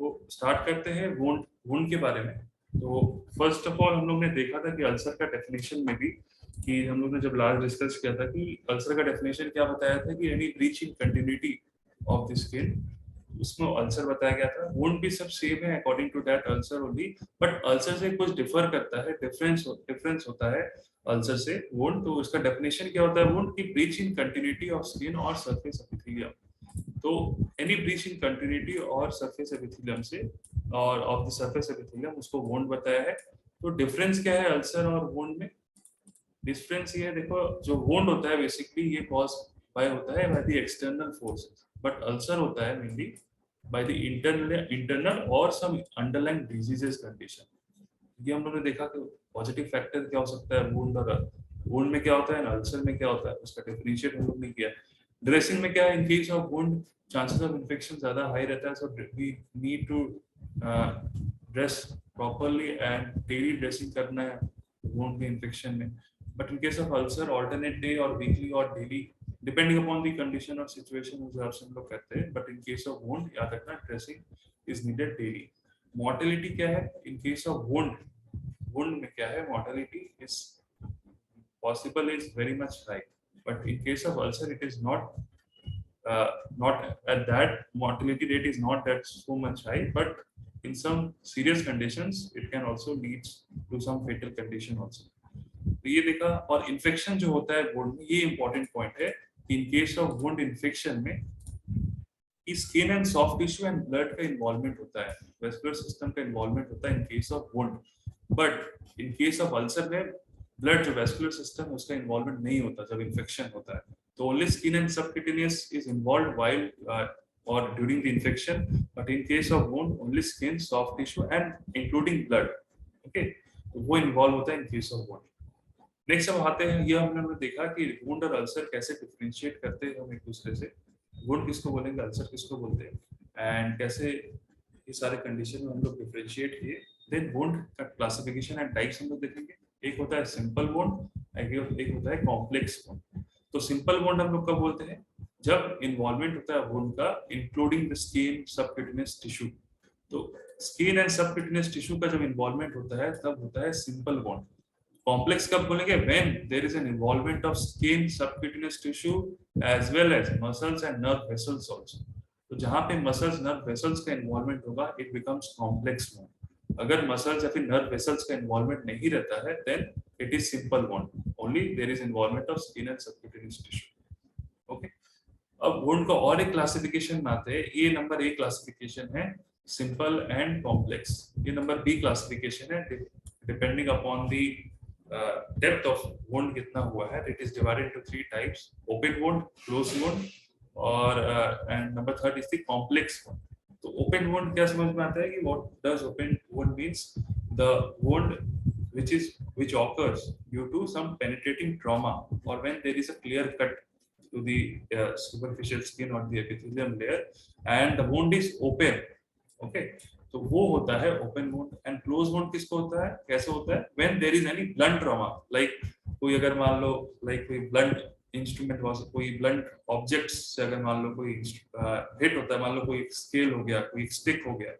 वो स्टार्ट करते हैं वुंड वुंड के बारे में। तो फर्स्ट ऑफ ऑल हम लोग ने देखा था कि अल्सर का डेफिनेशन में भी, कि हम लोग ने जब लास्ट डिस्कस किया था कि अल्सर का डेफिनेशन क्या बताया था कि any breach in continuity of the skin, उसमें अल्सर बताया गया था। वुंड भी सब सेम है according to that ulcer only, but ulcer से कुछ डिफर करता है, डिफरेंस होता है अल्सर से वुंड। तो उसका डेफिनेशन क्या होता है वुंड की? Breach in continuity of skin और सरफेस एपिथेलियम। तो एनी ब्रीच इन कंटिन्यूटी और सरफेस एपिथेलियम से, और ऑफ द सरफेस एपिथेलियम, उसको वुंड बताया है। तो डिफरेंस क्या है अल्सर और वुंड में? डिफरेंस ये है, देखो, जो वुंड होता है बेसिकली ये कॉज बाय होता है by the external forces, but ulcer होता है मेनली बाय द इंटरनल और सम अंडरलाइंग डिजीजेस कंडीशन। ये हम लोगों ने देखा कि पॉजिटिव फैक्टर क्या हो सकता है वुंड और वुंड में क्या होता है, अल्सर में क्या होता है, उसका डिफरेंशिएट हम लोग ने किया। ड्रेसिंग में क्या है, in case of wound chances of infection ज्यादा हाई रहता है, so we need to dress properly and daily dressing करना है वुंड के इन्फेक्शन में। But in case of ulcer alternate day और वीकली और daily, depending upon the condition और सिचुएशन, उस हिसाब से हम लोग करते हैं। But in case of wound याद रखना dressing is needed daily. Mortality क्या है in case of wound? Wound में क्या है, mortality is possible is very much high, but in case of ulcer it is not at that mortality rate is not that so much high, but in some serious conditions it can also lead to some fatal condition also. तो ये देखा। और infection जो होता है wound में, ये important point है कि in case of wound infection में skin and soft tissue and blood का इन्वॉल्वमेंट होता है, वेस्कुलर सिस्टम का इन्वॉल्वमेंट होता है in case of wound. But in case of ulcer में ब्लड जो वेस्कुलर सिस्टम है उसका इन्वॉल्वमेंट नहीं होता जब इन्फेक्शन होता है। तो only skin and subcutaneous is involved while और during the infection, but in case of wound only skin, soft tissue and including blood. Okay, तो वो इन्वॉल्व होता है in case of wound. Next हम आते हैं, ये हमने देखा कि वुंड और अल्सर कैसे डिफरेंशिएट करते हैं हम एक दूसरे से। वुंड किसको बोलेंगे, अल्सर किसको बोलते हैं, एंड कैसे ये सारे कंडीशन में हम लोग डिफरेंशिएट किए। देन वुंड का क्लासिफिकेशन एंड टाइप्स हम लोग देखेंगे। एक होता है सिंपल वुंड, एक होता है कॉम्प्लेक्स वुंड। तो सिंपल वुंड हम लोग कब बोलते हैं? जब इन्वॉल्वमेंट होता है वुंड का including the skin, subcutaneous tissue. तो स्किन एंड सबक्यूटेनियस टिश्यू का जब इन्वॉल्वमेंट होता है तब होता है सिंपल वुंड। कॉम्प्लेक्स कब बोलेंगे? When there is an involvement of skin, subcutaneous tissue as well as muscles and nerve vessels also. तो जहां पे मसल्स, नर्व वेसल्स का इन्वॉल्वमेंट होगा इट बिकम्स कॉम्प्लेक्स वुंड। अगर मसल्स या फिर नर्व वेसल्स का इन्वॉल्वमेंट नहीं रहता है then it is simple wound, only there is involvement of skin and subcutaneous tissue. Okay, अब वुंड का और एक क्लासिफिकेशन में आते हैं। ये नंबर ए क्लासिफिकेशन है, सिंपल एंड कॉम्प्लेक्स। ये नंबर बी क्लासिफिकेशन है, depending upon the depth of wound कितना हुआ है। It is divided into three types, open wound, close wound और and number third is the complex wound. तो open wound क्या समझ में आता है कि what does open wound means? The wound which occurs due to some penetrating trauma or when there is a clear cut to the superficial skin or the epithelium layer and the wound is open. Okay, तो वो होता है open wound. And close wound किसको होता है, कैसे होता है? When there is any blunt trauma, like कोई अगर मान लो लाइक कोई ब्लंट इंस्ट्रूमेंट, कोई ब्लंट ऑब्जेक्ट से अगर मान लो कोई हिट होता है, मान लो कोई स्केल हो गया, कोई स्टिक हो गया,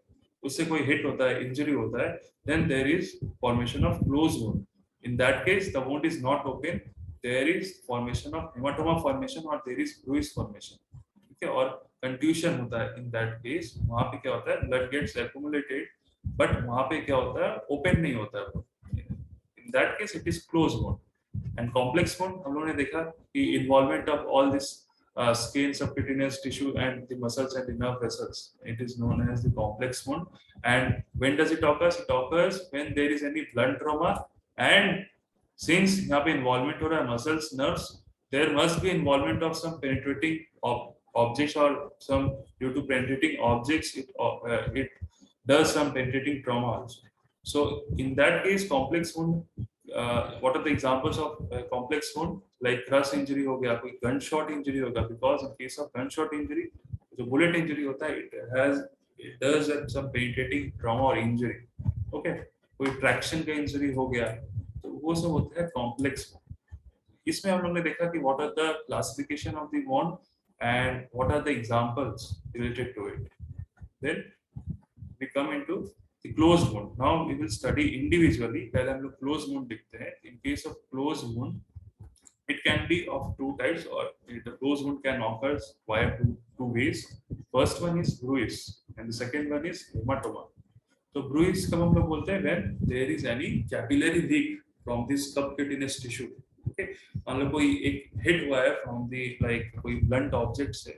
उससे कोई हिट होता है, इंजरी होता है, then there is formation of close wound. In that case the wound is not open, there is formation of haematoma formation और देयर इज ब्रूइज फॉर्मेशन। ठीक है, और कंट्यूशन होता है। इन दैट केस वहां पे क्या होता है, ब्लड गेट्स एक्यूमुलेटेड, बट वहां पे क्या होता है, ओपन नहीं होता है। इन that case it is close wound. And complex wound हम लोगों ने देखा कि involvement of all this skin, subcutaneous tissue and the muscles and the nerve vessels, it is known as the complex wound. And when does it occurs? It occurs when there is any blunt trauma, and since यहाँ पे involvement हो रहा है muscles, nerves, there must be involvement of some penetrating objects or some, due to penetrating objects it does some penetrating trauma also. So in that case complex wound, what are the examples of complex wound? Like crush injury हो गया, कोई gunshot injury होगा, because in case of gunshot injury जो bullet injury होता है it does some penetrating trauma or injury. Okay, कोई traction का injury हो गया, तो वो सब होता है complex wound. इसमें हम लोग ने देखा कि what are the classification of the wound and what are the examples related to it. Then come into the closed wound. Now we will study individually. पहले हम लोग closed wound देखते हैं. In case of closed wound, it can be of two types, or the closed wound can occur via two ways. First one is bruise, and the second one is hematoma. तो bruise कब हम लोग बोलते हैं? When there is any capillary leak from this subcutaneous tissue. Okay, मान लो कोई एक hit हुआ है from the like कोई blunt object से,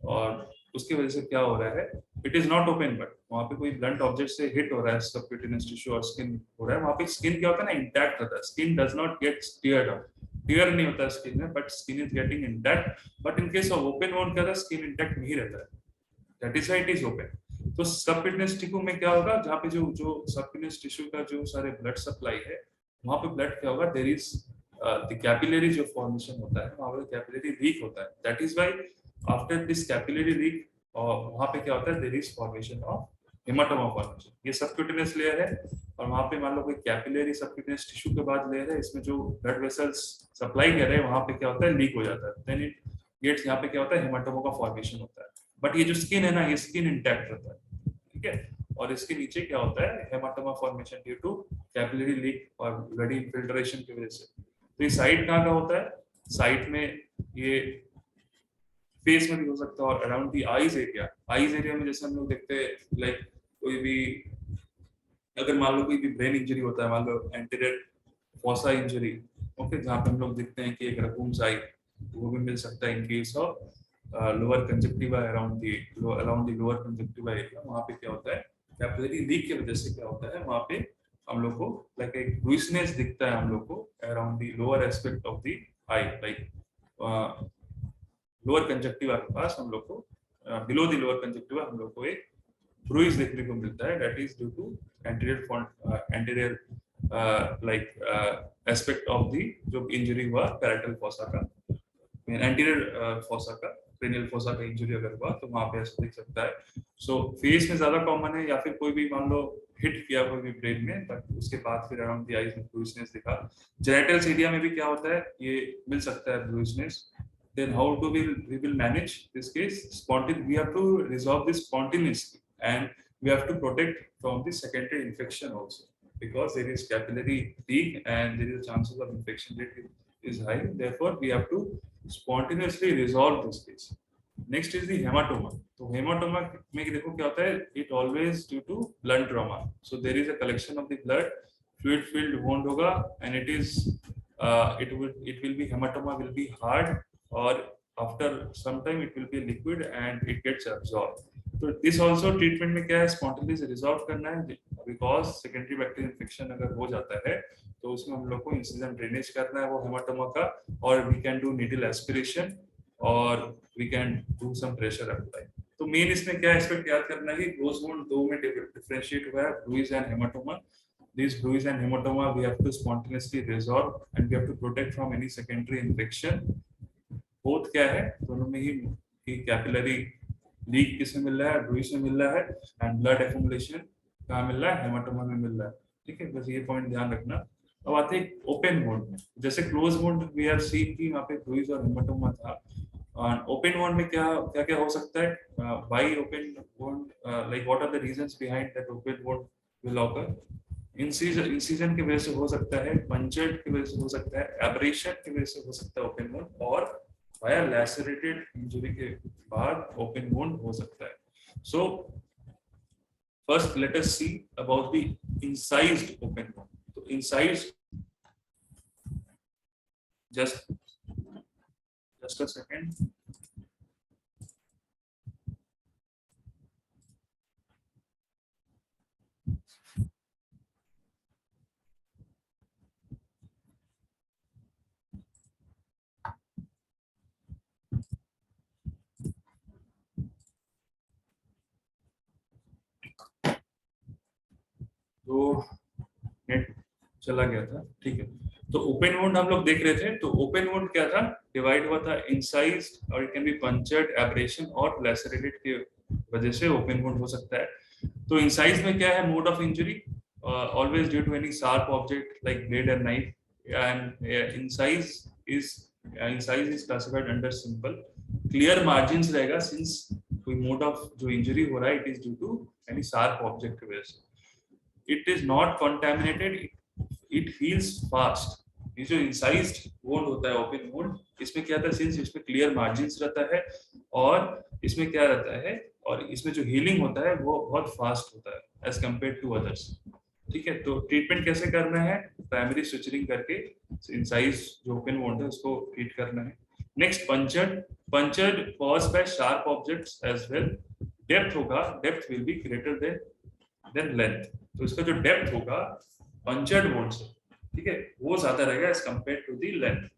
और उसकी वजह से क्या हो रहा है? It is not open, but वहाँ पे कोई blunt object से hit हो रहा है subcutaneous tissue और skin हो रहा है. वहाँ पे skin क्या होता है ना, intact रहता है. Skin does not get teared up. Tear नहीं होता skin में, but skin is getting intact. But in case of open wound क्या होता है? Skin intact नहीं रहता है. That is why it is open. तो सबक्यूटेनियस टिश्यू में क्या होगा? जहाँ पे जो सबक्यूटेनियस टिश्यू का जो सारे ब्लड सप्लाई है, वहाँ पे ब्लड क्या होगा? देयर इज द कैपिलरी जो फॉर्मेशन होता है, वहाँ पे कैपिलरी लीक होता है. That is why after this capillary leak वहाँ पे क्या होता है? There is formation of haematoma formation. ये सबक्यूटेनियस लेयर है, और वहाँ पे मान लो कोई कैपिलरी सबक्यूटेनियस टिश्यू के बाद लेयर है, इसमें जो ब्लड वेसल्स सप्लाई कर रहे हैं वहाँ पे क्या होता है? लीक हो जाता है. देन इट गेट्स, यहाँ पे क्या होता है? हेमाटोमा का फॉर्मेशन होता है. बट ये जो स्किन है ना, ये स्किन इंटैक्ट रहता है. ठीक है. और इसके नीचे क्या होता है? Haematoma formation due to capillary leak और ब्लड इन्फिल्ट्रेशन की वजह से. तो ये साइड कहाँ का होता है? साइड में ये फेस में भी हो सकता है, और around the eyes area. Eyes area में जैसे हम लोग देखते हैं, लाइक कोई भी अगर मान लो कोई भी ब्रेन इंजरी होता है, मान लो एंटीरियर फोसा इंजरी, ओके, जहाँ पे हम लोग देखते हैं कि एक रकून्स आई, वो भी मिल सकता है in case of lower conjunctiva around the lower conjunctiva area. वहाँ पे क्या होता है? कैपिलरी लीक की वजह से क्या होता है? वहाँ पे हम लोग को लाइक एक ब्रूइसनेस दिखता है हम लोग को around the lower aspect of the I, like lower conjunctiva के पास हम लोग को बिलो दी लोअर कंजक्टिवा हम लोग को एक ब्रूइस देखने को मिलता है. That is due to anterior like aspect of the जो इंजरी हुआ पैराइटल फोसा का, एंटीरियर फोसा का, क्रेनियल फोसा का इंजरी अगर हुआ तो वहाँ पे ऐसा दिख सकता है. सो फेस में ज्यादा कॉमन है, या फिर कोई भी मान लो हिट किया कोई भी ब्रेन में, बट उसके बाद फिर अराउंड दी आईज में ब्रूइसनेस दिखा. जेनिटल्स एरिया में भी क्या होता है? ये मिल सकता है ब्रूइसनेस. Then how do we will manage this case? We have to resolve this spontaneously, and we have to protect from the secondary infection also, because there is capillary leak and there is chances of infection rate is high. Therefore, we have to spontaneously resolve this case. Next is the hematoma. So hematoma में देखो क्या होता है? It always due to blunt trauma. So there is a collection of the blood, fluid filled wound होगा, and it will be hematoma will be hard, or after some time it will be liquid and it gets absorbed. So this also treatment में क्या है? Spontaneously resolve करना है, because secondary bacterial infection अगर हो जाता है तो उसमें हम लोग को incision drainage करना है वो hematoma का, और we can do needle aspiration, और we can do some pressure apply. तो मेन इसमें क्या एस्पेक्ट याद करना है कि क्लोज वुंड दो में डिफरेंशिएट हुआ है, bruise and haematoma. These bruise and hematoma we have to spontaneously resolve, and we have to protect from any secondary infection. Both क्या है? दोनों में ही कैपिलरी लीक किसमें मिल रहा है? ब्रूइज में मिल रहा है, एंड ब्लड एक्युमुलेशन कहाँ मिल रहा है? हेमाटोमा में मिल रहा है. ठीक है, बस ये पॉइंट ध्यान रखना. अब आते हैं ओपन वुंड में. जैसे close wound we are seen कि वहाँ पे ब्रूइज और हेमाटोमा था. ओपन वुंड में क्या क्या क्या हो सकता है? Why open wound, like what are the reasons behind that open wound will occur? Incision की वजह से हो सकता है, पंचर्ड की वजह से हो सकता है, एब्रेशन की वजह से हो सकता है ओपन वुंड, और वाया लैसरेटेड इंजरी के बाद ओपन वुंड हो सकता है. So first let us see about the incised open wound. तो इंसाइज्ड, जस्ट अ सेकंड. तो नेट चला गया था. ठीक है, तो ओपन वुंड हम लोग देख रहे थे. तो ओपन वुंड क्या था? डिवाइड हुआ था इंसाइज्ड, और it can be punctured, abrasion और लैसरेटेड की वजह से ओपन वुंड हो सकता है. तो इंसाइज में क्या है? Mode of injury always due to any sharp object like blade और knife, and incise is classified under simple. Clear margins रहेगा, सिंस कोई मोड ऑफ जो इंजरी हो रहा है, it is due to any sharp object की वजह से। It is not contaminated, it heals fast. ये जो इंसाइज्ड वुंड होता है, ओपन वुंड, इसमें क्या रहता है, सिंस इसमें क्लियर मार्जिन्स रहता है और इसमें क्या रहता है, और इसमें जो हीलिंग होता है वो बहुत फास्ट होता है एज कम्पेयर टू अदर्स। ठीक है, तो ट्रीटमेंट कैसे करना है, प्राइमरी स्टिचिंग करके इंसाइज जो ओपन वुंड है उसको ट्रीट करना है। Next punctured, punctured cause by sharp objects as well. Depth होगा, depth will be greater than length, तो इसका जो डेप्थ होगा पंचर्ड वुंड से, ठीक है, वो ज्यादा रहेगा as compare to the length.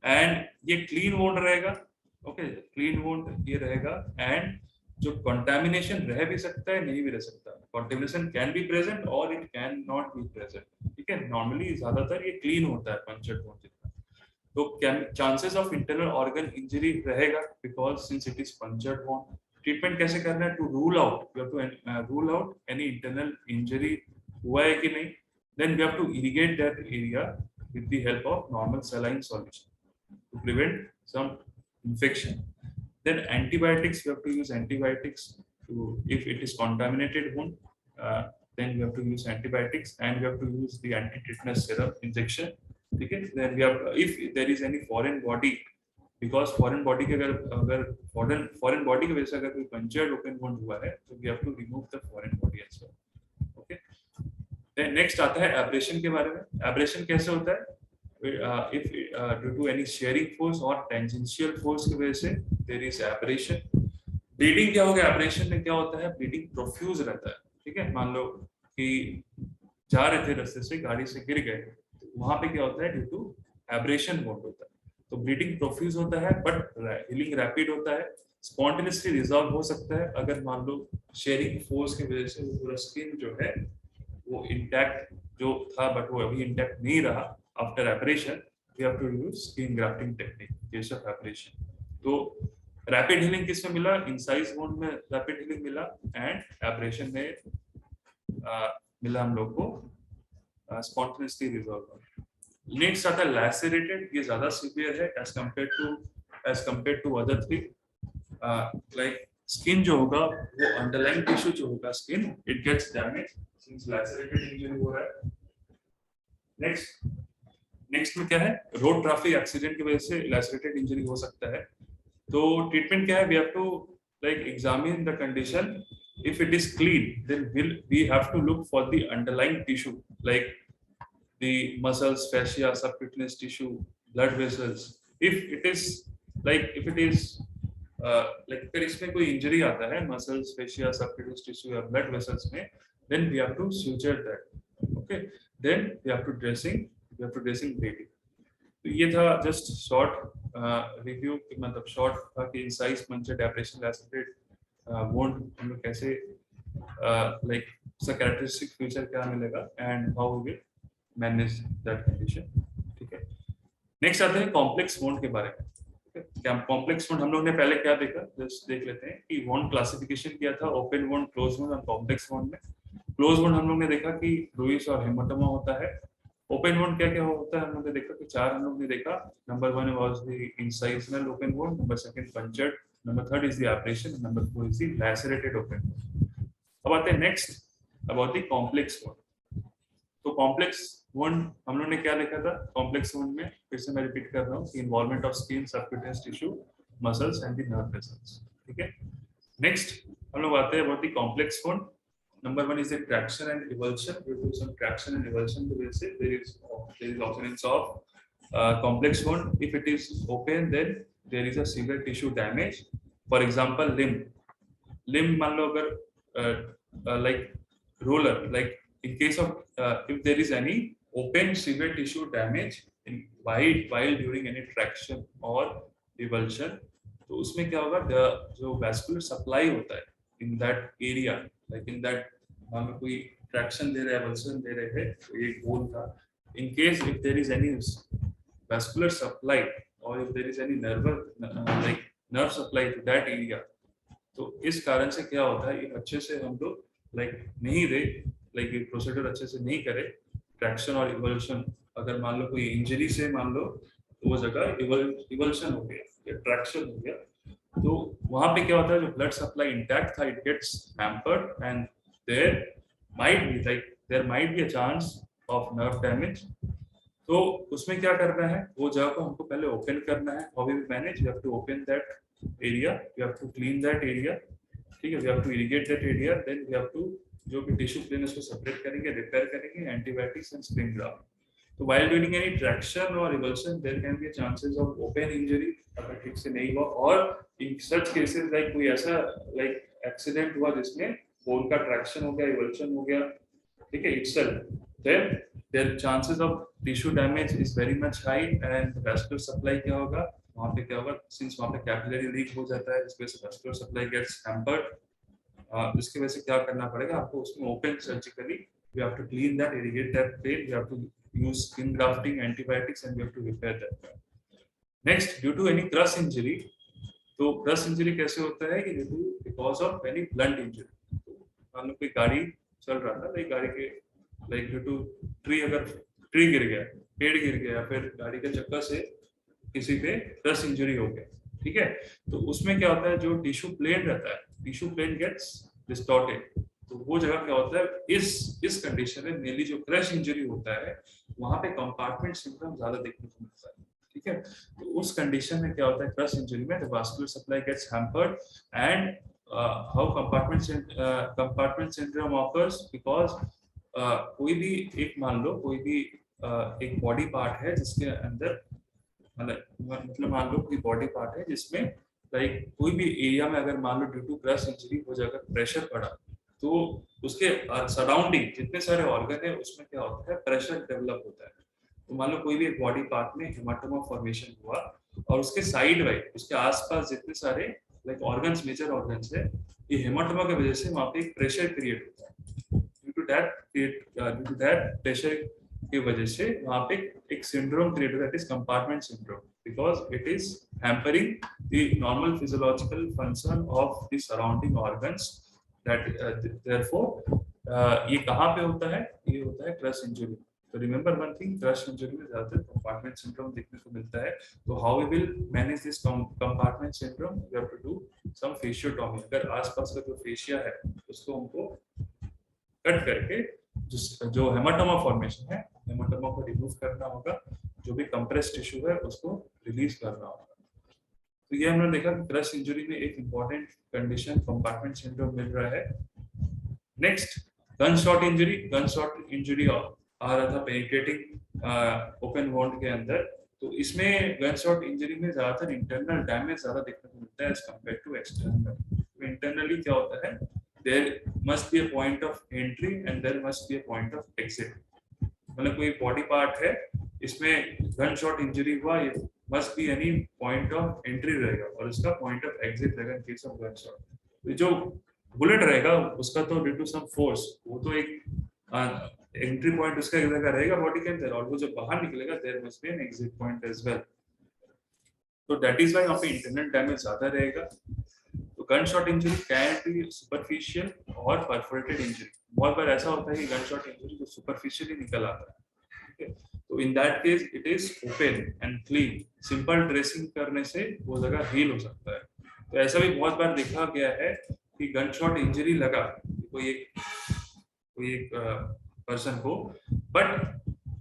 And ये क्लीन वुंड रहेगा, ओके, क्लीन वुंड ये रहेगा। एंड जो कंटामिनेशन रह भी सकता है, नहीं भी रह सकता, कंटामिनेशन कैन बी प्रेजेंट और it can not be present, ठीक है। नॉर्मली ज्यादातर ये क्लीन होता है पंचर्ड वुंड जितना। तो chances of internal organ injury रहेगा because since it is punctured wound. Treatment कैसे करना है, to rule out, you have to rule out any internal injury हुआ है कि नहीं। Then we have to irrigate that area with the help of normal saline solution to prevent some infection. Then antibiotics, we have to use antibiotics to, if it is contaminated wound, then we have to use antibiotics and we have to use the anti-tetanus serum injection. Okay, then we have, if there is any foreign body, because foreign body के अगर foreign body की वजह से अगर कोई punctured open wound हुआ है, तो we have to remove the foreign body as well. Okay. Next आता है एब्रेशन के बारे में। एब्रेशन कैसे होता है, if due to any shearing force और टेंजेंशियल फोर्स की वजह से देयर इज एब्रेशन। ब्लीडिंग क्या होगा, एब्रेशन में क्या होता है, ब्लीडिंग प्रोफ्यूज रहता है, ठीक है। मान लो कि जा रहे थे रास्ते से, गाड़ी से गिर गए, तो वहां पे क्या होता है, ड्यू टू एब्रेशन वुंड होता है, तो ब्लीडिंग प्रोफ्यूज होता है बट हीलिंग रैपिड होता है। स्पॉन्टेनियसली रिजॉल्व हो सकता है अगर मान लो शेयरिंग फोर्स की वजह से पूरा स्किन जो है वो इंटैक्ट जो था बट वो अभी इंटैक्ट नहीं रहा after abrasion, we have to use skin grafting technique case of abrasion. तो रैपिड हीलिंग किस में मिला, इंसाइज वुंड में रैपिड हीलिंग मिला एंड एब्रेशन में मिला हम लोग को स्पॉन्टेनियसली रिजॉल्व। नेक्स्ट आता है लैसेरेटेड, ये ज्यादा सीवियर है as compare to other three. Like skin जो होगा वो अंडरलाइन टिश्यू जो होगा skin, it gets damage since lacerated injury हो रहा है। नेक्स्ट में क्या है, रोड ट्रैफिक एक्सीडेंट की वजह से लैसेरेटेड इंजरी हो सकता है। तो ट्रीटमेंट क्या है, we have to like examine the condition, if it is clean then we have to look for the underlying tissue like the muscles, fascia, subcutaneous tissue, blood vessels. If it is like अगर इसमें कोई injury आता है muscles, fascia, subcutaneous tissue या blood vessels में, then we have to suture that. Okay, then we have to dressing bleeding. तो ये था जस्ट शॉर्ट रिव्यू, मतलब शॉर्ट था कि incise punctured abrasion lacerated wound हम लोग कैसे लाइक उसका कैरेक्टरिस्टिक फीचर क्या मिलेगा and how we will manage that condition, ठीक है। नेक्स्ट आते हैं कॉम्प्लेक्स वुंड के बारे में। कॉम्प्लेक्स वुंड हम लोग ने पहले क्या देखा, जस्ट देख लेते हैं कि वुंड क्लासिफिकेशन किया था, ओपन वुंड, क्लोज वुंड और कॉम्प्लेक्स वुंड में। क्लोज वुंड हम लोग ने देखा कि ब्रूइस और हेमाटोमा होता है। ओपन वुंड क्या क्या होता है हम लोग ने देखा कि चार हम लोग ने देखा। Number 1 was the incisional open wound, number 2 punctured, number 3 is the abrasion, number 4 is the lacerated open wound. अब आते हैं next about the complex wound. तो कॉम्प्लेक्स वुंड हम लोग ने क्या देखा था, कॉम्प्लेक्स वुंड में फिर से मैं रिपीट कर रहा हूँ, involvement of skin, subcutaneous tissue, muscles and the nerve vessels, ठीक है। नेक्स्ट हम लोग आते हैं about the complex wound. Number 1 is a traction and evulsion. Due to some traction and evulsion, there is occurrence of complex wound. If it is open, then there is a severe tissue damage. For example, limb मान लो अगर like roller, like in case of if there is any open severe tissue damage in while during any traction or evulsion, तो उसमें क्या होगा, जो vascular supply होता है in that area, like in that हमें कोई ट्रैक्शन दे रहा है, एवल्शन दे रहे हैं, तो ये गोल था। In case if there is any vascular supply or if there is any nerve supply to that area, तो इस कारण से क्या होता है, ये अच्छे से हम लोग नहीं दे, ये प्रोसीजर अच्छे से नहीं करे ट्रैक्शन और इवल्यूशन। अगर मान लो कोई इंजरी से मान लो तो वो जगह इवल्यूशन हो गया या ट्रैक्शन हो गया, तो वहां पे क्या होता है, जो ब्लड सप्लाई इंटैक्ट था it gets hampered and there might be a chance of nerve damage. तो उसमें क्या करना है, वो जगह को हमको पहले ओपन करना है। How we manage, you have to open that area, you have to clean that area, ठीक है, we have to irrigate that area, then we have to जो भी टिश्यू प्लेन उसको सेपरेट करेंगे, रिपेयर करेंगे, एंटीबायोटिक्स एंड स्प्रिंग ग्राफ्ट। तो while doing any traction or revulsion there can be chances of open injury अगर ठीक से नहीं हुआ, और in such cases like कोई ऐसा like accident हुआ जिसमें bone का traction हो गया, revulsion हो गया, ठीक है, itself then their chances of tissue damage is very much high and vascular supply क्या होगा वहाँ पे, क्या होगा, since वहाँ पे capillary leak हो जाता है जिसकी वजह से vascular supply gets hampered। इसकी वजह से क्या करना पड़ेगा आपको, उसमें open surgically you have to clean that, irrigate that vein, you have to use skin grafting, antibiotics, and you have to repair that. Next, due to any crush injury, तो crush injury कैसे होता है कि due to because of any blunt injury, मान लो कोई गाड़ी चल रहा था, लाइक गाड़ी के लाइक ड्यू टू ट्री, अगर ट्री गिर गया, पेड़ गिर गया, फिर गाड़ी के चक्कर से किसी पे क्रश इंजरी हो गया, ठीक है, तो उसमें क्या होता है, जो टिश्यू प्लेन रहता है, टिश्यू प्लेन गेट्स डिस्टॉर्टेड। तो वो जगह क्या होता है, इस कंडीशन में मेनली जो क्रश इंजरी होता है वहां पे कंपार्टमेंट सिंड्रोम ज्यादा देखने को मिलता है, ठीक है। तो उस कंडीशन में क्या होता है, क्रश इंजरी में the vascular supply gets hampered and how compartment syndrome occurs because कोई भी एक, मान लो कोई भी एक बॉडी पार्ट है जिसके अंदर, मतलब मान लो कोई बॉडी पार्ट है जिसमें लाइक कोई भी एरिया में अगर मान लो ड्यू टू क्रश इंजरी हो जाकर प्रेशर पड़ा, तो उसके सराउंडिंग जितने सारे ऑर्गन है उसमें क्या होता है, प्रेशर डेवलप होता है। तो मान लो कोई भी एक बॉडी पार्ट में हेमाटोमा फॉर्मेशन हुआ और उसके साइड वाइड उसके आसपास जितने सारे लाइक ऑर्गन्स, मेजर ऑर्गन्स है, ये हेमाटोमा की वजह से वहाँ पे एक प्रेशर क्रिएट होता है। ड्यू टू दैट प्रेशर की वजह से वहाँ पे एक सिंड्रोम क्रिएट होता है, it is compartment syndrome, because it is hampering the normal physiological function of the surrounding organs. That therefore ये कहाँ पे होता है, ये होता है क्रश इंजरी। तो remember one thing, crush injury में ज्यादातर कंपार्टमेंट सिंड्रोम देखने को मिलता है। तो how we will manage this compartment syndrome, we have to do some fasciotomy. अगर आसपास का जो फेशिया है उसको हमको कट करके जो हेमाटोमा फॉर्मेशन है, हेमाटोमा को रिमूव करना होगा, जो भी कंप्रेस टिश्यू है उसको रिलीज करना होगा। तो ये हमने देखा कि क्रश इंजरी में एक इंपॉर्टेंट कंडीशन कंपार्टमेंट सिंड्रोम मिल रहा है। Next, gun shot injury. Gun shot injury आ रहा था पेनिट्रेटिंग ओपन वॉन्ड के अंदर। तो इसमें गन शॉट इंजरी में ज्यादातर इंटरनल डैमेज ज्यादा देखने को मिलता है एज कम्पेयर टू एक्सटर्नल। तो इंटरनली क्या होता है, there must be a point of entry and there must be a point of exit। मतलब कोई बॉडी पार्ट है इसमें गन शॉट इंजरी हुआ, ये must be any point of entry रहेगा और इसका पॉइंट ऑफ एग्जिट रहेगा इन केस ऑफ गन शॉट। जो बुलेट रहेगा उसका तो ड्यू टू सम फोर्स वो तो एक एंट्री पॉइंट उसका एक जगह रहेगा बॉडी के अंदर, और वो जब बाहर निकलेगा there must be an exit point as well. तो दैट इज व्हाई यहाँ पे इंटरनल डैमेज ज्यादा रहेगा। तो gun shot injury can be superficial और परफोरेटेड इंजरी। बहुत बार ऐसा होता है कि गन शॉट इंजरी तो सुपरफिशियली निकल आता है, ठीक है। तो in that case it is open and clean, simple dressing करने से वो जगह हील हो सकता है। तो ऐसा भी बहुत बार देखा गया है कि गन शॉट इंजरी लगा कोई एक पर्सन को, बट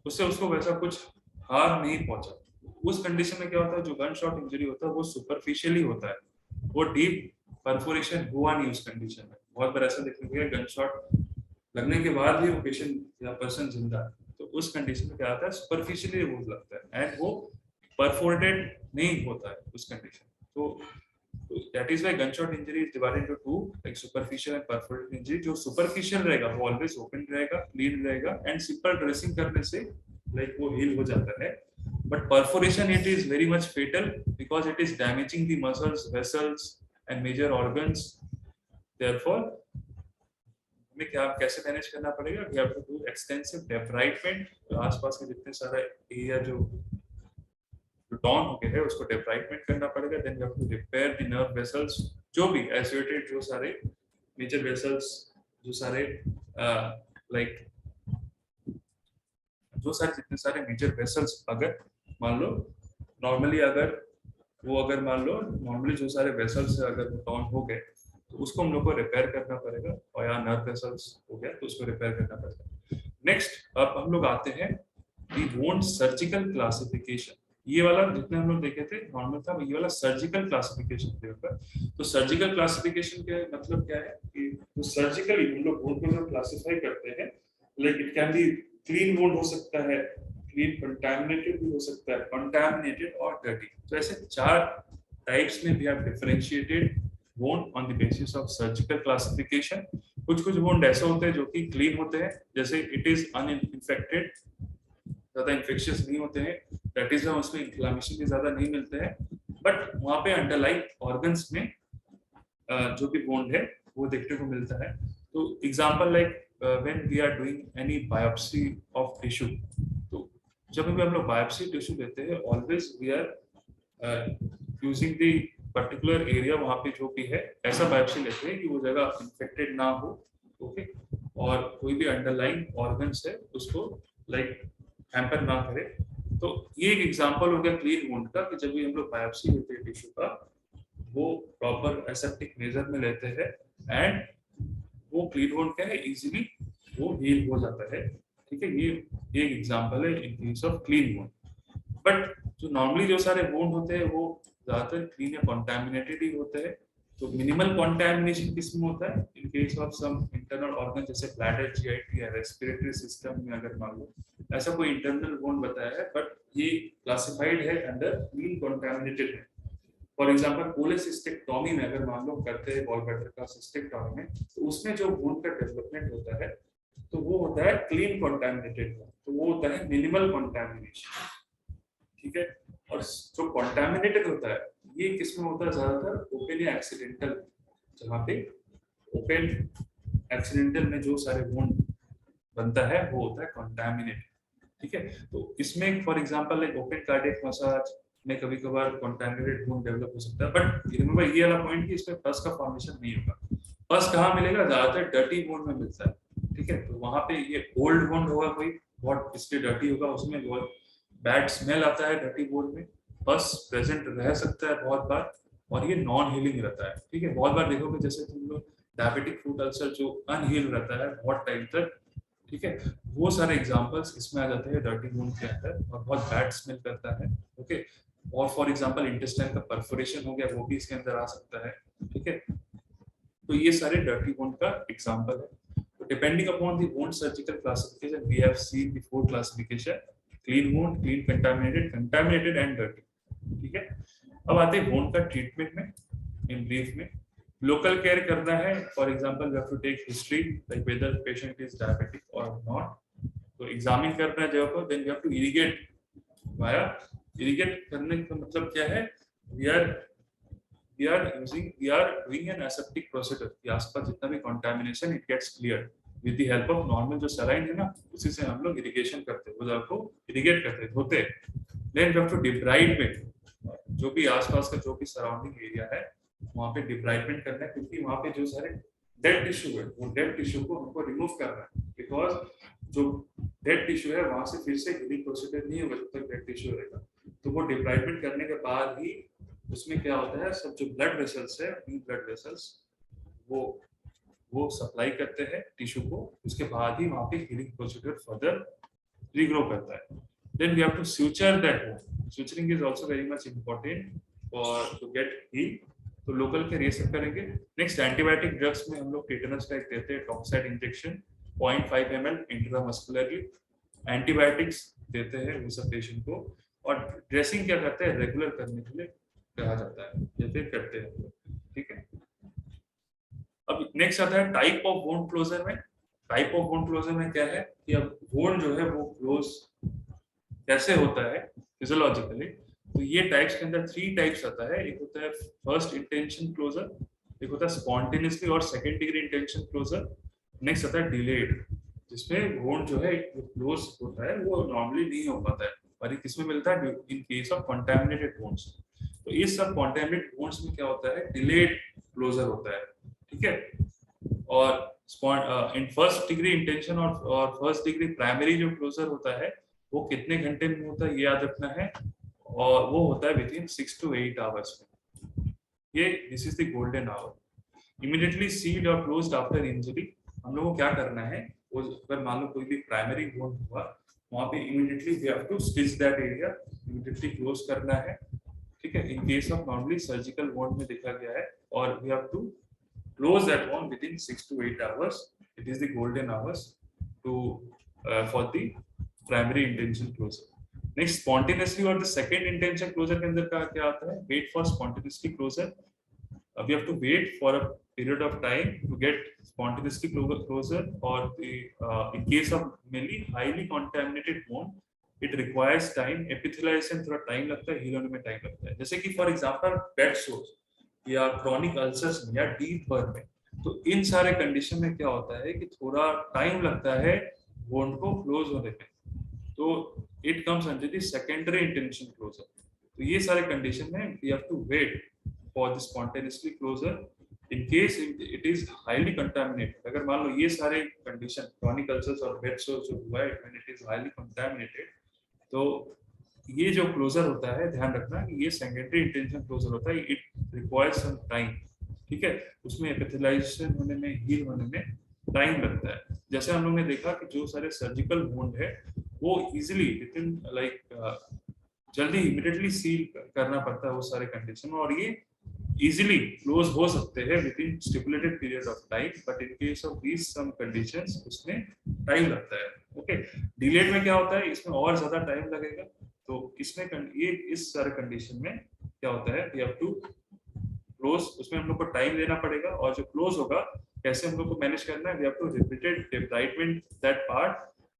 उससे उसको वैसा कुछ हार्म नहीं पहुंचा। उस कंडीशन में क्या होता है, जो गन शॉट इंजरी होता है वो सुपरफिशियली होता है, वो डीप परफोरेशन हुआ नहीं उस कंडीशन में। बहुत बार ऐसा देखने को गया गन शॉट लगने के बाद भी वो पेशेंट या पर्सन जिंदा है, तो उस कंडीशन में क्या होता है, सुपरफिशियली वो लगता है एंड वो परफोरेटेड नहीं होता है उस कंडीशन। तो that is why gun shot injury is divided into two, like superficial and perforated injury. जो सुपरफिशियल रहेगा वो ऑलवेज ओपन रहेगा, क्लीन रहेगा एंड सिंपल ड्रेसिंग करने से लाइक वो हील हो जाता है। But perforation it is very much fatal because it is damaging the muscles, vessels and major organs। Therefore, हमें क्या कैसे मैनेज करना पड़ेगा, we have to do extensive debridement। आसपास के जितने सारा एरिया जो टॉन हो गया है उसको डेब्राइटमेंट करना पड़ेगा। Then we have to repair the nerve vessels, जो भी associated जो सारे major vessels, जो सारे like जो सारे जितने सारे मेजर वेसल्स, अगर मान लो नॉर्मली अगर वो अगर मान लो नॉर्मली जो सारे वेसल्स अगर टॉन हो गए तो उसको हम लोग को रिपेयर करना पड़ेगा, और या नर्व वेसल्स हो गया तो उसको रिपेयर करना पड़ेगा। नेक्स्ट अब हम लोग आते हैं दी वोंड सर्जिकल क्लासिफिकेशन। ये वाला जितने हम लोग देखे थे नॉर्मल था, ये वाला सर्जिकल क्लासिफिकेशन के ऊपर। तो सर्जिकल क्लासिफिकेशन के मतलब क्या है कि तो सर्जिकली हम लोग वोंड को क्लासिफाई करते हैं, like it can B clean wound हो सकता है, क्लीन कंटामिनेटेड भी हो सकता है, कंटामिनेटेड और डर्टी। तो ऐसे 4 टाइप्स में we have differentiated wound on the basis of surgical classification. कुछ कुछ वोंड ऐसे होते हैं जो कि क्लीन होते हैं, जैसे इट इज अनइन्फेक्टेड, ज्यादा इन्फेक्शियस नहीं होते हैं, दैट इज उसमें इन्फ्लेमेशन भी ज्यादा नहीं मिलते हैं, बट वहां पे अंडरलाइन ऑर्गन्स में जो भी वोंड है वो देखने को मिलता है। तो example like when we are doing any biopsy of tissue, तो जब भी हम लोग बायोप्सी टिश्यू लेते हैं always we are using the particular area, वहां पे जो भी है ऐसा बायोप्सी लेते हैं कि वो जगह इन्फेक्टेड ना हो, ओके, और कोई भी अंडरलाइन ऑर्गन्स है उसको लाइक हैम्पर ना करे। तो ये एक एग्जांपल हो गया क्लीन वुंड का, कि जब भी हम लोग बायोप्सी लेते हैं टिश्यू का वो प्रॉपर एसेप्टिक मेजर में लेते हैं एंड वो क्लीन वुंड क्या है इजीली वो हील हो जाता है। ठीक है, ये एक एग्जांपल है in case of clean wound. But जो नॉर्मली जो सारे वुंड होते हैं वो ज्यादातर क्लीन या कॉन्टैमिनेटेड ही होते हैं। तो मिनिमल कॉन्टैमिनेशन किसमें होता है, in case of some internal organ जैसे ब्लैडर, जीआईटी या रेस्पिरेटरी सिस्टम में अगर मान लो ऐसा कोई इंटरनल वुंड बताया है, बट ये क्लासिफाइड है अंडर क्लीन कॉन्टैमिनेटेड है। फॉर एग्जांपल कोलेसिस्टेक्टोमी में अगर मान लो करते हैं गॉल ब्लैडर का सिस्टेक्टोमी में, तो उसमें जो वुंड का डेवलपमेंट होता है तो वो होता है क्लीन कॉन्टैमिनेटेड, तो वो होता है मिनिमल कॉन्टैमिनेशन। ठीक है, और जो कॉन्टैमिनेटेड होता है ये किसमें होता है ज्यादातर ओपन या एक्सीडेंटल, जहाँ पे ओपन एक्सीडेंटल में जो सारे वुंड बनता है वो होता है कॉन्टैमिनेटेड। ठीक है, तो इसमें for example like open cardiac massage में कभी कभार कॉन्टैमिनेटेड वुंड डेवलप हो सकता है, बट रिमेंबर ये वाला पॉइंट कि इसमें पस का फॉर्मेशन नहीं होगा। पस कहाँ मिलेगा, ज्यादातर डर्टी वुंड में मिलता है। ठीक है, तो वहां पे ये ओल्ड वुंड होगा कोई बहुत इसलिए डर्टी होगा, उसमें बहुत बैड स्मेल आता है डर्टी वुंड में, पस प्रेजेंट रह सकता है बहुत बार, और ये नॉन हीलिंग रहता है। ठीक है, बहुत बार देखोगे जैसे तुम लोग डायबिटिक फूट अल्सर जो अनहील रहता है बहुत टाइम तक, ठीक है, वो सारे एग्जांपल्स इसमें आ जाते हैं डर्टी वुंड के अंदर, और बहुत बैड स्मेल करता है। ओके, और फॉर एग्जांपल इंटेस्टाइन का परफोरेशन हो गया वो भी इसके अंदर आ सकता है। ठीक है, तो ये सारे डर्टी वुंड का एग्जांपल है। तो depending upon the wound surgical classification we have seen the 4 classification, clean wound, clean contaminated, contaminated and dirty. ठीक है, अब आते हैं वुंड का ट्रीटमेंट में इन ब्रीफ में। लोकल केयर करना है, for example we have to take history like whether patient is diabetic और नॉट, तो एग्जामिन करना है जगह को, then we have to irrigate via. Irrigate करने का मतलब क्या है, we are doing an aseptic procedure कि आसपास जितना भी contamination it gets clear with the help of normal जो सलाइन है ना, उसी से हम लोग इरिगेशन करते हैं, वो जगह को इरिगेट करते हैं, धोते हैं। Then we have to debridement, जो भी आसपास का जो भी सराउंडिंग एरिया है वहां पे डिब्राइडमेंट करना है, क्योंकि वहां पे जो सारे डेड टिश्यू है वो डेड टिश्यू को हमको रिमूव करना है, बिकॉज जो डेड टिश्यू है वहां से फिर से हीलिंग प्रोसीजर नहीं होगा जब तक डेड टिश्यू रहेगा। तो वो डिब्राइडमेंट करने के बाद ही उसमें क्या होता है, सब जो ब्लड वेसल्स है, ब्लड वेसल्स वो सप्लाई करते हैं टिश्यू को, उसके बाद ही वहां पे हीलिंग प्रोसीजर फर्दर रीग्रो करता है। Then we have to suture that wound. Suturing is also very much important for to get heal. तो लोकल के ये सब करेंगे। नेक्स्ट एंटीबायोटिक ड्रग्स में हम लोग टेटनस का एक देते हैं toxoid injection 0.5 ml intramuscularly, antibiotics देते हैं वो सब पेशेंट को, और ड्रेसिंग क्या करते हैं रेगुलर करने के लिए कहा जाता है, या फिर करते हैं। ठीक है, अब नेक्स्ट आता है टाइप ऑफ वुंड क्लोजर में। टाइप ऑफ वुंड क्लोजर में क्या है कि अब वुंड जो है वो क्लोज कैसे होता है फिजियोलॉजिकली, तो ये टाइप्स के अंदर 3 टाइप्स आता है। एक होता है फर्स्ट इंटेंशन क्लोजर, एक होता है स्पॉन्टेनियसली और second degree intention closure, next आता है डिलेड, जिसमें वुंड जो है क्लोज होता है वो नॉर्मली नहीं हो पाता है, और ये किसमें मिलता है in case of contaminated wounds. तो इस सब कंटामिनेटेड वुंड्स में क्या होता है डिलेड क्लोजर होता है। ठीक है, और इन फर्स्ट डिग्री इंटेंशन और फर्स्ट डिग्री प्राइमरी जो क्लोजर होता है वो कितने घंटे में होता है ये याद रखना है, और वो होता है विद इन 6 to 8 आवर्स में। ये this is the golden hour. Immediately sealed और क्लोज्ड आफ्टर इंजरी। हम लोगों को क्या करना है, वो अगर मान लो कोई भी प्राइमरी वुंड हुआ, वहां पे immediately we have to stitch that area, immediately close करना है, ठीक है। In case of normally surgical wound में देखा गया है, और we have to close that wound within 6 to 8 hours. It is the golden hours to for the primary intention closure. Next spontaneously और द सेकंड इंटेंशन क्लोजर के अंदर क्या आता है, wait for spontaneously closure. We have to wait for a period of time to get spontaneously closer, or in case of mainly highly contaminated wound, it requires time, epithelialization थोड़ा time लगता है, heal होने में time लगता है। जैसे कि for example bed source या क्रॉनिक अल्सर्स या डीप बर्न में, तो इन सारे कंडीशन में क्या होता है कि थोड़ा टाइम लगता है वुंड को क्लोज होने में, तो it comes under the secondary intention closure. तो ये सारे कंडीशन में we have to wait for the spontaneously closure in case it is highly contaminated। अगर मान लो ये सारे कंडीशन क्रॉनिक अल्सर्स और बेड सोर्स जो हुआ है when it is highly contaminated, तो ये जो क्लोजर होता है ध्यान रखना कि ये सेकेंडरी इंटेंशन क्लोजर होता है, इट रिक्वायर्स सम टाइम, ठीक है। उसमें एपिथेलाइजेशन होने में, हील होने में टाइम लगता है। जैसे हम लोग ने देखा कि जो सारे सर्जिकल वुंड है वो इजीली विद इन जल्दी इमीडिएटली सील करना पड़ता है वो सारे कंडीशन, और ये easily close हो सकते हैं within stipulated period of time, but in case of these some conditions उसमें टाइम लगता है। ओके, डिलेड में क्या होता है, इसमें और ज्यादा टाइम लगेगा। तो इसमें ये इस सारे कंडीशन में क्या होता है, we have to close, उसमें हम लोग को टाइम देना पड़ेगा, और जो क्लोज होगा कैसे हम लोग को मैनेज करना है, we have to repeated debridement that part,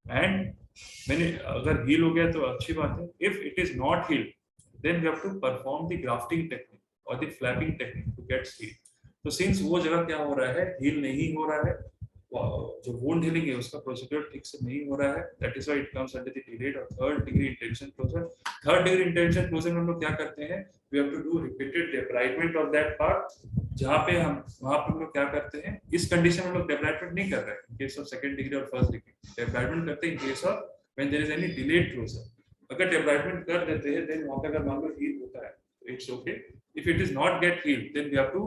and मैंने अगर हील हो गया तो अच्छी बात है, if it is not healed then we have to perform the grafting technique और the flapping technique to get heal। तो सिंस वो जगह क्या हो रहा है, हील नहीं हो रहा है, जो वुंड हीलिंग है उसका प्रोसीजर ठीक से नहीं हो रहा है, that is why it comes under the delayed और third degree intention closure. Third degree intention closure में हम लोग क्या करते हैं, we have to do repeated debridement of that part, जहां पे वहां पे हम लोग क्या करते हैं, इस कंडीशन में हम लोग डेब्राइडमेंट नहीं कर रहे हैं in case of second degree और फर्स्ट डिग्री, डेब्राइडमेंट करते हैं in case of when there is any delayed closure. अगर डेब्राइडमेंट कर देते हैं देन वहां पे अगर मान लो हील होता है तो it's okay. If it is not get healed, then we have to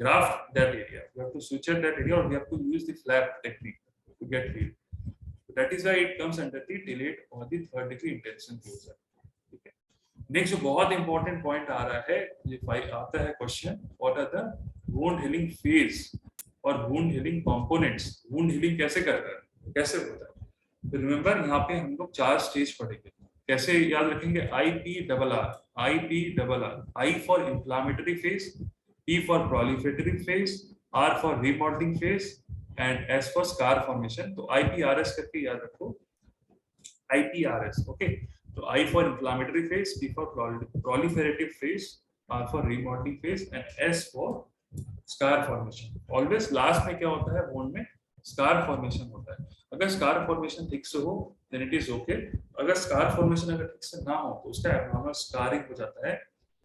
graft that area. We have to suture that area, or we have to use the flap technique to get healed. So that is why it comes under the delayed or the third degree intention closure. Okay. Next, जो बहुत important point आ रहा है, ये आता है question, what are the wound healing phase और wound healing components? Wound healing कैसे कर रहा है, कैसे होता है? तो remember यहाँ पे हम लोग 4 स्टेज पढ़ेंगे। कैसे याद रखेंगे, IPRR, IPRR, I for inflammatory phase, P for proliferatory phase, R for remodeling phase, and S for scar formation। तो IPRS करके याद रखो, IPRS, ओके। तो I for inflammatory phase, P for proliferative phase, R for remodeling phase, and S for scar formation। Always last में क्या होता है, wound में स्कार फॉर्मेशन होता है। अगर स्कार फॉर्मेशन ठीक से हो देन इट इज ओके, अगर स्कार फॉर्मेशन अगर ठीक से ना हो तो उसका एब्नॉर्मल स्कारिंग हो जाता है,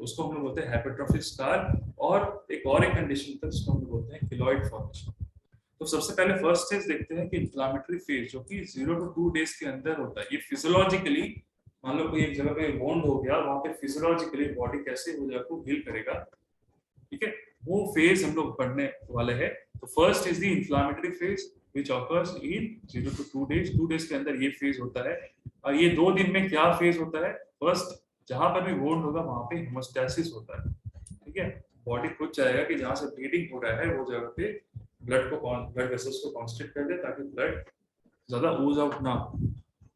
उसको हम लोग बोलते हैं हाइपरट्रोफिक स्कार, और एक कंडीशन होता है जिसको हम लोग बोलते हैं किलॉइड फॉर्मेशन। तो सबसे पहले फर्स्ट स्टेज देखते हैं कि इन्फ्लेमेटरी फेज, जो कि 0 to 2 डेज के अंदर होता है। ये फिजियोलॉजिकली, मान लो कोई एक जगह पे वुंड हो गया, वहां पे फिजियोलॉजिकली बॉडी कैसे हो जगह को हील करेगा, ठीक है, वो फेज हम लोग पढ़ने वाले हैं। तो first is the inflammatory phase which occurs in 0 to 2 days। 2 days के अंदर ये फेज होता है। और ये 2 दिन में क्या फेज होता है, फर्स्ट जहां पर भी वुंड होगा वहां पे हेमोस्टैसिस होता है, ठीक है। बॉडी खुद चाहेगा कि जहां से ब्लीडिंग हो रहा है वो जगह पे ब्लड वेसल्स को कॉन्स्ट्रिक्ट कर दे ताकि ब्लड ज्यादा ooze आउट ना हो।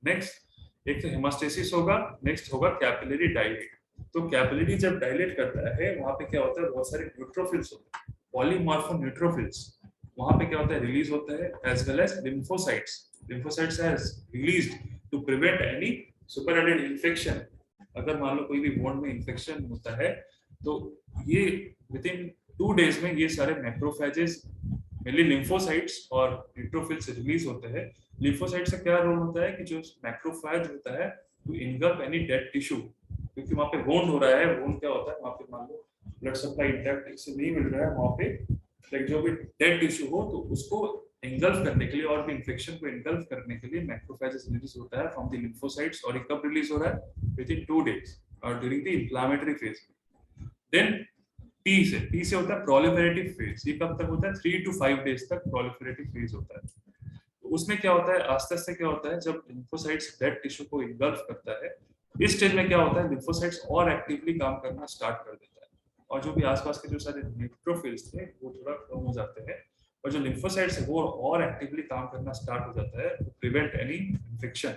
नेक्स्ट एक तो हेमोस्टैसिस होगा, नेक्स्ट होगा कैपिलरी डायलेट। तो कैपिलरी जब डायलेट करता है वहां पे क्या होता है, बहुत सारे न्यूट्रोफिल्स होते हैं, पॉलीमॉर्फो न्यूट्रोफिल्स, वहां पे क्या होता है, रिलीज होता है, as well as lymphocytes has released to prevent any superadded infection. अगर मान लो कोई भी वुंड में इन्फेक्शन होता है तो ये विद इन 2 डेज में ये सारे मैक्रोफेजेस, मेनली लिम्फोसाइट्स और न्यूट्रोफिल्स रिलीज होते हैं। लिम्फोसाइट से क्या रोल होता है कि जो मैक्रोफेज होता है to engulf any dead tissue, क्योंकि वहां पे वुंड हो रहा है, वुंड क्या होता है वहां पे मान लो ब्लड सप्लाई इंटैक्ट से नहीं मिल रहा है, वहां पे लाइक जो भी डेड टिश्यू हो तो उसको इंगल्फ करने के लिए और भी इन्फेक्शन को इंगल्फ करने के लिए मैक्रोफेजेस रिलीज होता है फ्रॉम द लिम्फोसाइट्स, और कब रिलीज हो रहा है, within 2 days. During the inflammatory phase. Then T से होता है प्रोलिफरेटिव फेज। ये कब तक होता है? 3 to 5 डेज तक प्रोलिफरेटिव फेज होता है। तो उसमें क्या होता है, आस्ते आस्ते क्या होता है, जब लिम्फोसाइट्स डेड टिश्यू को इंगल्फ करता है, इस स्टेज में क्या होता है, लिम्फोसाइट्स और एक्टिवली काम करना स्टार्ट कर देता है, और जो भी आसपास के जो सारे न्यूट्रोफिल्स थे वो थोड़ा कम हो जाते हैं, और जो लिम्फोसाइट्स है वो और एक्टिवली काम करना स्टार्ट हो जाता है टू प्रिवेंट एनी इन्फेक्शन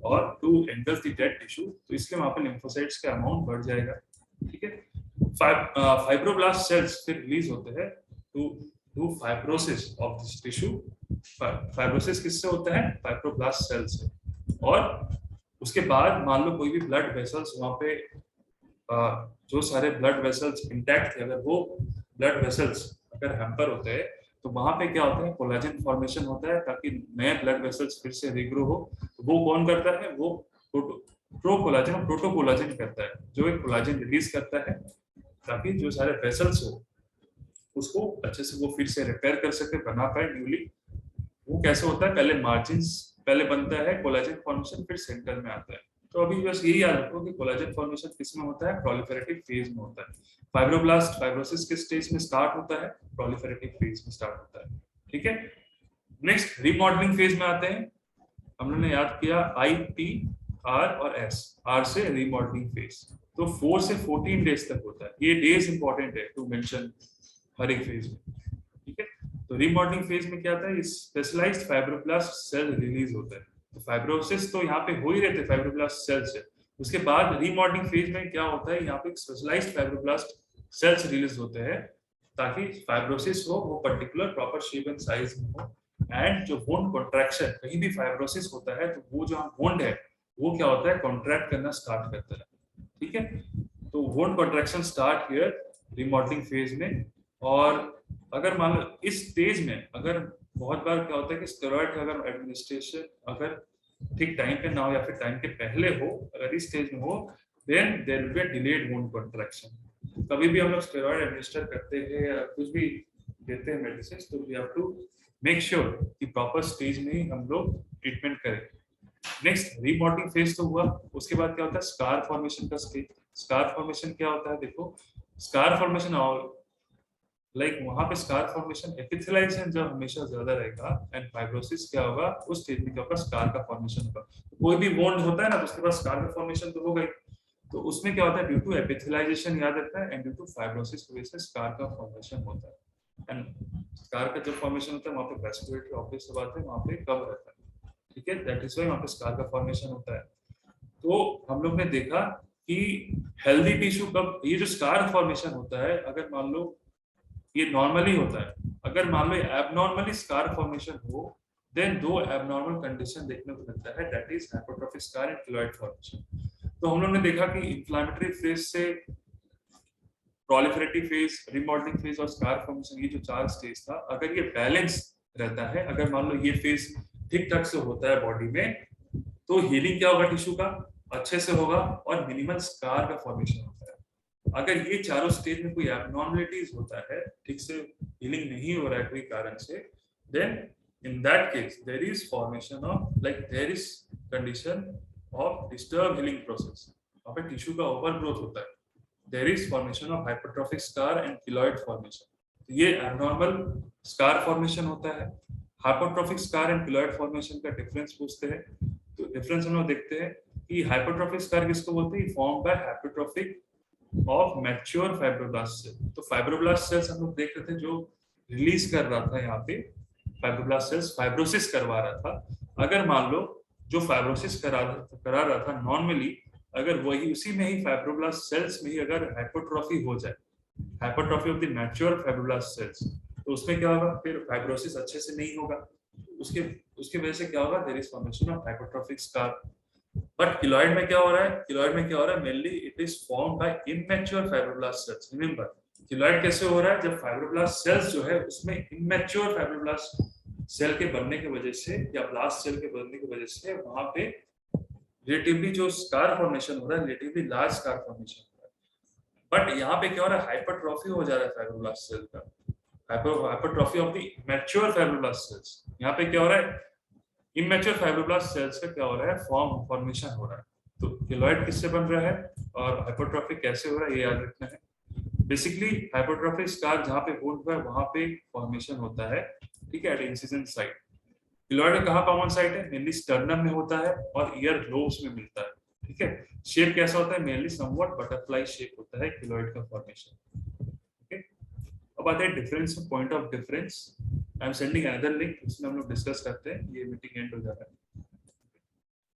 और to enter the dead tissue. तो इसलिए वहां पे लिम्फोसाइट्स का अमाउंट बढ़ जाएगा। ठीक है। फाइब्रोब्लास्ट सेल्स फिर रिलीज होते हैं to do fibrosis of this tissue. Fibrosis किससे होता है? फाइब्रोब्लास्ट सेल से। और उसके बाद मान लो कोई भी ब्लड वेसल्स वहां पे जो सारे ब्लड वेसल्स इंटैक्ट थे, अगर वो ब्लड वेसल्स अगर हैम्पर होते हैं तो वहां पे क्या होता है, कोलाजन फॉर्मेशन होता है ताकि नए ब्लड वेसल्स फिर से रिग्रो हो। तो वो कौन करता है? वो प्रोकोलाजन और प्रोटोकोलाजन करता है, जो एक कोलाजन रिलीज करता है ताकि जो सारे वेसल्स हो उसको अच्छे से वो फिर से रिपेयर कर सके, बना पाए न्यूली। वो कैसे होता है? पहले मार्जिन्स पहले बनता है कोलाजन फॉर्मेशन, फिर सेंटर में आता है। तो अभी बस यही याद रखो कि कोलाजन फॉर्मेशन किस में होता है? प्रोलिफरेटिव फेज में होता है। फाइब्रोब्लास्ट फाइब्रोसिस किस स्टेज में स्टार्ट होता है? प्रोलिफरेटिव फेज में स्टार्ट होता है। ठीक है। नेक्स्ट रीमॉडलिंग फेज में आते हैं। हम लोगों ने याद किया आई, पी, आर और एस। आर से रीमॉडलिंग फेज, तो 4 से 14 डेज तक होता है। ये डेज इंपॉर्टेंट है टू मेंशन हर एक फेज में। ठीक है। तो रीमॉडलिंग फेज में क्या आता है? स्पेशलाइज्ड फाइब्रोब्लास्ट सेल रिलीज होता है। तो फाइब्रोसिस तो यहाँ पे हो ही रहते फाइब्रोब्लास्ट सेल से। उसके बाद रीमॉडलिंग फेज में क्या होता है? यहाँ पे स्पेशलाइज्ड फाइब्रोब्लास्ट सेल्स रिलीज होते हैं ताकि फाइब्रोसिस हो वो particular proper shape and size में हो। एंड जो वुंड कॉन्ट्रैक्शन, कहीं भी फाइब्रोसिस होता है तो वो जो वुंड है वो क्या होता है? कॉन्ट्रैक्ट करना स्टार्ट करता है। ठीक है। तो wound contraction start here remodelling phase में। और अगर मान लो इस स्टेज में अगर बहुत बार क्या होता है कि स्टेरॉइड का अगर एडमिनिस्ट्रेशन अगर ठीक टाइम पे ना हो या फिर टाइम के पहले हो, अगर इस स्टेज में हो, then there will be a delayed wound contraction. कभी भी हम लोग स्टेरॉइड एडमिनिस्टर करते हैं या कुछ भी देते हैं मेडिसिन, तो we have to make sure कि प्रॉपर स्टेज में ही हम लोग ट्रीटमेंट करें। नेक्स्ट रीमॉडलिंग फेज तो हुआ। उसके बाद क्या होता है? स्कार फॉर्मेशन का स्टेज। स्कार फॉर्मेशन क्या होता है? देखो, स्कार फॉर्मेशन और लाइक वहां पे स्कार फॉर्मेशन एपिथेलाइजेशन जब हमेशा ज्यादा रहेगा एंड फाइब्रोसिस क्या होगा? उस स्टेज में क्या होगा? स्कार का फॉर्मेशन होगा। तो कोई भी वुंड होता है ना तो उसके पास स्कार का फॉर्मेशन तो होगा ही। तो उसमें क्या होता है? ड्यू टू एपिथेलाइजेशन याद रखना है, एंड ड्यू टू फाइब्रोसिस की वजह से स्कार का फॉर्मेशन होता है। एंड स्कार का जब फॉर्मेशन होता है वहां पे वेस्कुलेटरी ऑब्वियस बात है वहां पे कम रहता है। ठीक है। दैट इज व्हाई वहां पे स्कार का फॉर्मेशन होता है। तो हम लोग ने देखा कि हेल्दी टिश्यू कब ये जो स्कार फॉर्मेशन होता है, अगर मान लो ये नॉर्मली होता है, अगर मान लो एबनॉर्मली स्कार फॉर्मेशन हो, देन दो एबनॉर्मल कंडीशन देखने को मिलता है, that is hypertrophic scar and keloid formation. तो हम लोग ने देखा कि इंफ्लेमेटरी फेज से प्रोलिफरेटिव फेज, रिमॉडलिंग फेज और स्कार फॉर्मेशन, ये जो 4 स्टेज था, अगर ये बैलेंस रहता है, अगर मान लो ये फेज ठीक ठाक से होता है बॉडी में, तो हीलिंग क्या होगा? टिश्यू का अच्छे से होगा और मिनिमल स्कार का फॉर्मेशन होता है। अगर ये चारों स्टेज में कोई एबनॉर्मलिटीज होता है, ठीक से हीलिंग नहीं हो रहा है कोई कारण से, then in that case there is formation of like there is condition of disturb healing process. वहां पे टिश्यू का ओवर ग्रोथ होता है, there is formation of hypertrophic scar and keloid formation. ये एबनॉर्मल स्कार फॉर्मेशन होता है। Hypertrophic scar and keloid formation का difference पूछते हैं, तो डिफरेंस हम लोग देखते हैं कि हाइपरट्रोफिक स्कार किसको बोलते हैं? Form by hypertrophic of mature fibroblast cell. तो फाइब्रोब्लास्ट सेल्स हम लोग देख रहे थे जो रिलीज कर रहा था यहाँ पे, फाइब्रोब्लास्ट सेल्स फाइब्रोसिस करवा रहा था। अगर मान लो जो फाइब्रोसिस करा रहा था नॉर्मली, अगर वही उसी में ही फाइब्रोब्लास्ट सेल्स में ही अगर हाइपरट्रॉफी हो जाए, hypertrophy of the mature fibroblast sales, तो उसमें क्या होगा? फिर फाइब्रोसिस अच्छे से नहीं होगा। उसके उसकी वजह से क्या होगा? There is formation of hypertrophic scar. But keloid में क्या हो रहा है? किलॉइड में क्या हो रहा है? Mainly it is formed by immature fibroblast sales. Remember, keloid कैसे हो रहा है? जब फाइब्रोब्लास्ट सेल्स जो है उसमें इमैच्योर फाइब्रोब्लास्ट सेल के बनने की वजह से या ब्लास्ट सेल के बनने की वजह से वहां पे रिलेटिवली जो स्कार फॉर्मेशन हो रहा है, रिलेटिवली लार्ज स्कार फॉर्मेशन हो रहा है। बट यहाँ पे क्या हो रहा है? हाइपरट्रॉफी हो जा रहा है फाइब्रोब्लास्ट सेल का, hypertrophy of the mature fibroblast sales. यहाँ पे क्या हो रहा है? इमैच्योर फाइब्रोब्लास्ट सेल्स का क्या हो रहा है? फॉर्मेशन हो रहा है। तो केलॉइड किससे बन रहा है और हाइपरट्रॉफी कैसे हो रहा है ये याद रखना है। बेसिकली हाइपरट्रॉफी स्कार जहाँ पे वुंड हुआ है वहां पे फॉर्मेशन होता है, ठीक है, एट इंसिजन साइट। केलॉइड में कहाँ कॉमन साइट है, मेनली स्टर्नम में होता है और ईयर लोब्स में मिलता है, ठीक है। शेप कैसा होता है, मेनली समवॉट बटरफ्लाई शेप होता है केलॉइड का फॉर्मेशन, ठीक है। अब आते हैं difference, point of difference. I am sending another link, इसमें हम लोग डिस्कस करते हैं, ये मीटिंग एंड हो जा रहा है।